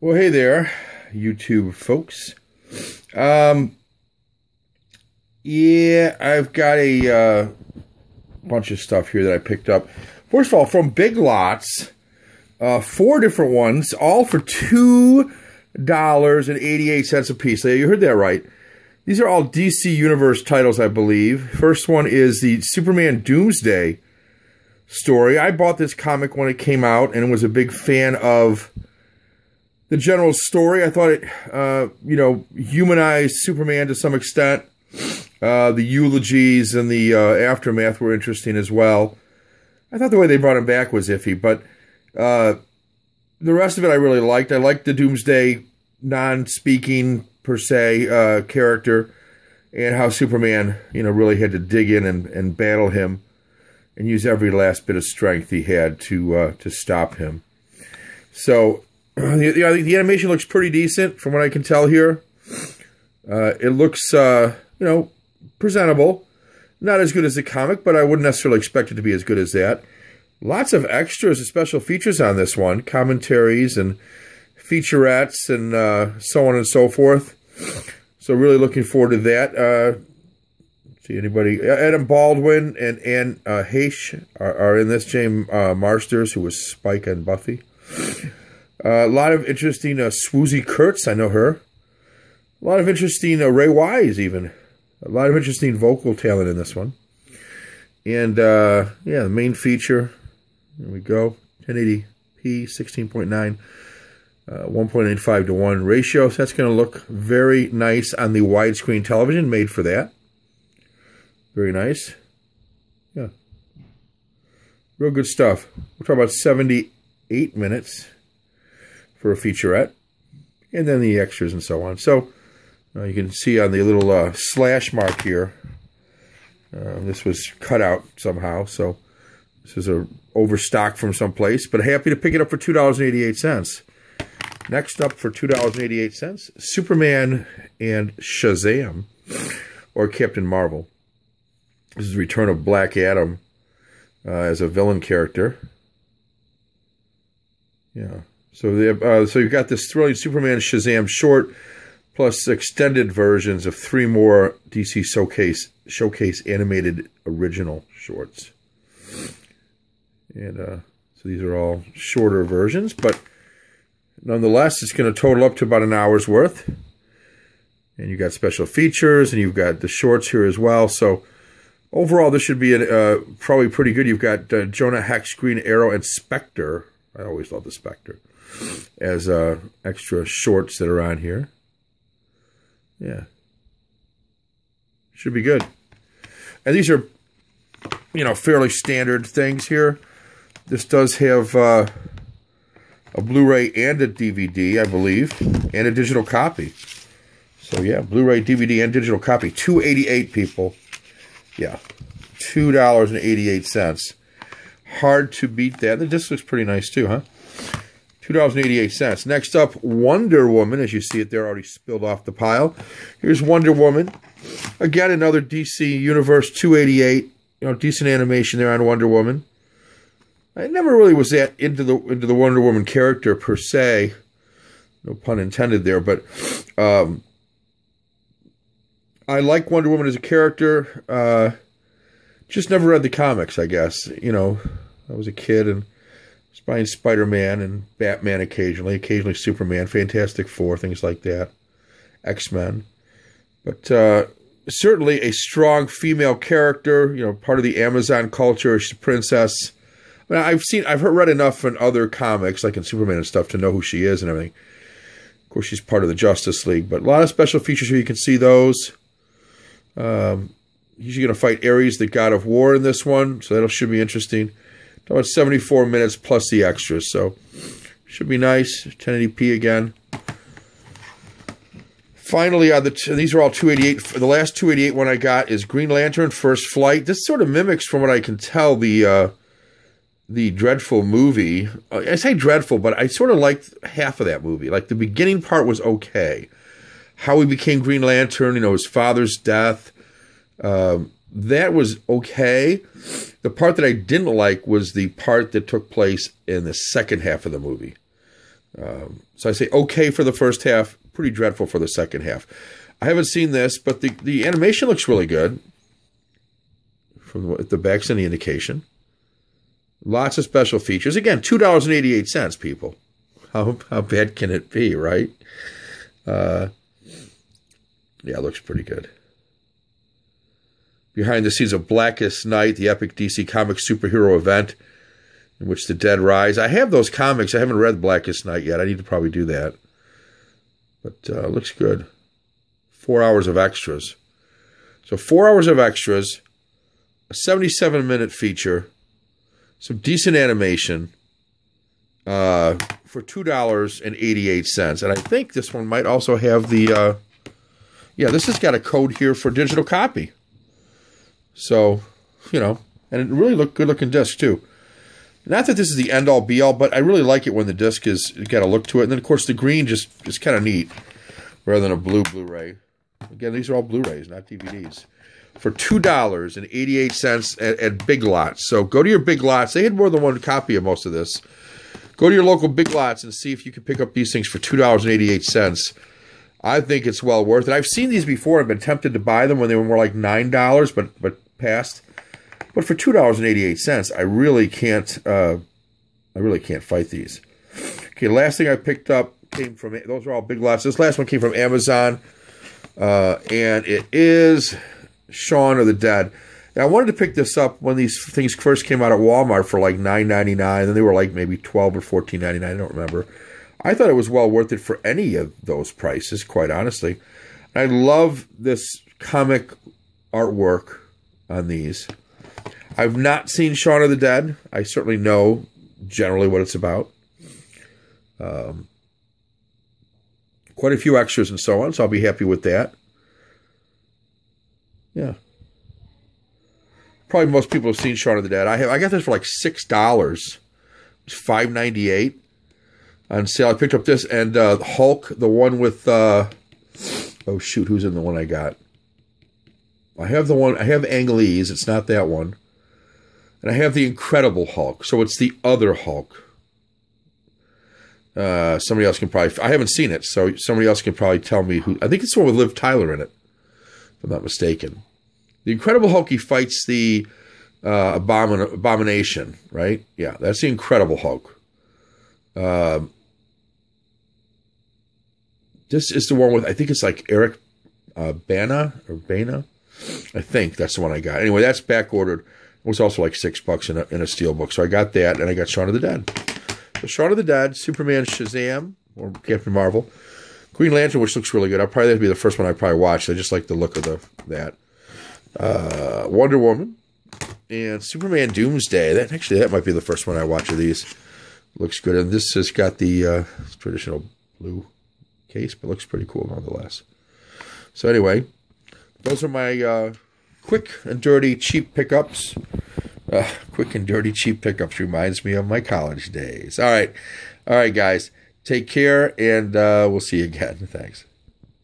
Well, hey there, YouTube folks. Yeah, I've got a bunch of stuff here that I picked up. First of all, from Big Lots, 4 different ones, all for $2.88 a piece. You heard that right. These are all DC Universe titles, I believe. First one is the Superman Doomsday story. I bought this comic when it came out and was a big fan of the general story. I thought it, humanized Superman to some extent. The eulogies and the aftermath were interesting as well. I thought the way they brought him back was iffy, but the rest of it I really liked. I liked the Doomsday non-speaking, per se, character, and how Superman, really had to dig in and battle him and use every last bit of strength he had to stop him. So the animation looks pretty decent from what I can tell here. It looks, presentable. Not as good as the comic, but I wouldn't necessarily expect it to be as good as that. Lots of extras and special features on this one. Commentaries and featurettes and so on and so forth. So really looking forward to that. See anybody? Adam Baldwin and Anne Heche are in this. James Marsters, who was Spike on Buffy. A lot of interesting Swoozie Kurtz, I know her. A lot of interesting Ray Wise, even. A lot of interesting vocal talent in this one. And, the main feature. There we go. 1080p, 16.9, 1.85 to 1 ratio. So that's going to look very nice on the widescreen television, made for that. Very nice. Yeah. Real good stuff. We're talking about 78 minutes for a featurette. And then the extras and so on. So, you can see on the little slash mark here, this was cut out somehow, so this is a overstock from someplace, but happy to pick it up for $2.88. Next up for $2.88, Superman and Shazam, or Captain Marvel. This is the return of Black Adam as a villain character. Yeah, so you've got this thrilling Superman Shazam short, plus extended versions of 3 more DC Showcase animated original shorts. And so these are all shorter versions, but nonetheless, it's going to total up to about an hour's worth. And you've got special features, and you've got the shorts here as well. So overall, this should be probably pretty good. You've got Jonah Hex, Green Arrow, and Spectre. I always love the Spectre as extra shorts that are on here. Yeah. Should be good. And these are, fairly standard things here. This does have a Blu-ray and a DVD, I believe, and a digital copy. So, yeah, Blu-ray, DVD, and digital copy. $2.88, people. Yeah, $2.88. Hard to beat that. The disc looks pretty nice, too, huh? $2.88. Next up, Wonder Woman. As you see it there, already spilled off the pile. Here's Wonder Woman. Again, another DC Universe, $2.88. Decent animation there on Wonder Woman. I never really was that into the Wonder Woman character per se. No pun intended there, but I like Wonder Woman as a character. Just never read the comics, I guess. I was a kid and was buying Spider-Man and Batman occasionally Superman, Fantastic Four, things like that, X-Men. But certainly a strong female character, part of the Amazon culture. She's a princess. I mean, I've read enough in other comics, like in Superman and stuff, to know who she is and everything. Of course, she's part of the Justice League, but a lot of special features here. You can see those. He's going to fight Ares, the god of war, in this one, so that should be interesting. About 74 minutes plus the extras, so should be nice. 1080p again. Finally, these are all 288. The last 288 one I got is Green Lantern First Flight. This sort of mimics, from what I can tell, the dreadful movie. I say dreadful, but I sort of liked half of that movie. Like, the beginning part was okay. How he became Green Lantern, his father's death. That was okay. The part that I didn't like was the part that took place in the second half of the movie. So I say okay for the first half, pretty dreadful for the second half. I haven't seen this, but the animation looks really good. From what the back's any indication. Lots of special features. Again, $2.88, people. How bad can it be, right? Yeah, it looks pretty good. Behind the scenes of Blackest Night, the epic DC Comics superhero event in which the dead rise. I have those comics. I haven't read Blackest Night yet. I need to probably do that. But it looks good. 4 hours of extras. So 4 hours of extras, a 77-minute feature, some decent animation for $2.88. And I think this one might also have the, yeah, this has got a code here for digital copy. So, you know, and it really good-looking disc, too. Not that this is the end-all, be-all, but I really like it when the disc is got a look to it. And then, of course, the green just is kind of neat rather than a Blu-ray. Again, these are all Blu-rays, not DVDs. For $2.88 at Big Lots. So go to your Big Lots. They had more than one copy of most of this. Go to your local Big Lots and see if you can pick up these things for $2.88. I think it's well worth it. I've seen these before. I've been tempted to buy them when they were more like $9, but passed. But for $2.88, I really can't fight these. Okay, the last thing I picked up came from, those are all Big Lots. This last one came from Amazon. And it is Shaun of the Dead. Now, I wanted to pick this up when these things first came out at Walmart for like $9.99, and they were like maybe $12 or $14.99. I don't remember. I thought it was well worth it for any of those prices, quite honestly. I love this comic artwork on these. I've not seen Shaun of the Dead. I certainly know generally what it's about. Quite a few extras and so on, so I'll be happy with that. Yeah. Probably most people have seen Shaun of the Dead. I got this for like $6. It was $5.98 on sale. I picked up this and Hulk, the one with oh shoot, who's in the one I got? I have Ang Lee's, it's not that one. And I have the Incredible Hulk, so it's the other Hulk. Somebody else can probably... I haven't seen it, so somebody else can probably tell me who... I think it's the one with Liv Tyler in it, if I'm not mistaken. The Incredible Hulk, he fights the Abomination, right? Yeah, that's the Incredible Hulk. This is the one with... I think it's like Eric Bana. I think that's the one I got. Anyway, that's back-ordered. It was also like $6 in a steelbook, so I got that, and I got Shaun of the Dead. So Shaun of the Dead, Superman, Shazam, or Captain Marvel, Green Lantern, which looks really good. That'd be the first one I probably watched. I just like the look of that. Wonder Woman and Superman Doomsday. That might be the first one I watch of these. Looks good, and this has got the traditional blue case, but looks pretty cool nonetheless. So anyway, those are my quick and dirty cheap pickups. Quick and dirty cheap pickups reminds me of my college days. All right, guys. Take care, and we'll see you again. Thanks.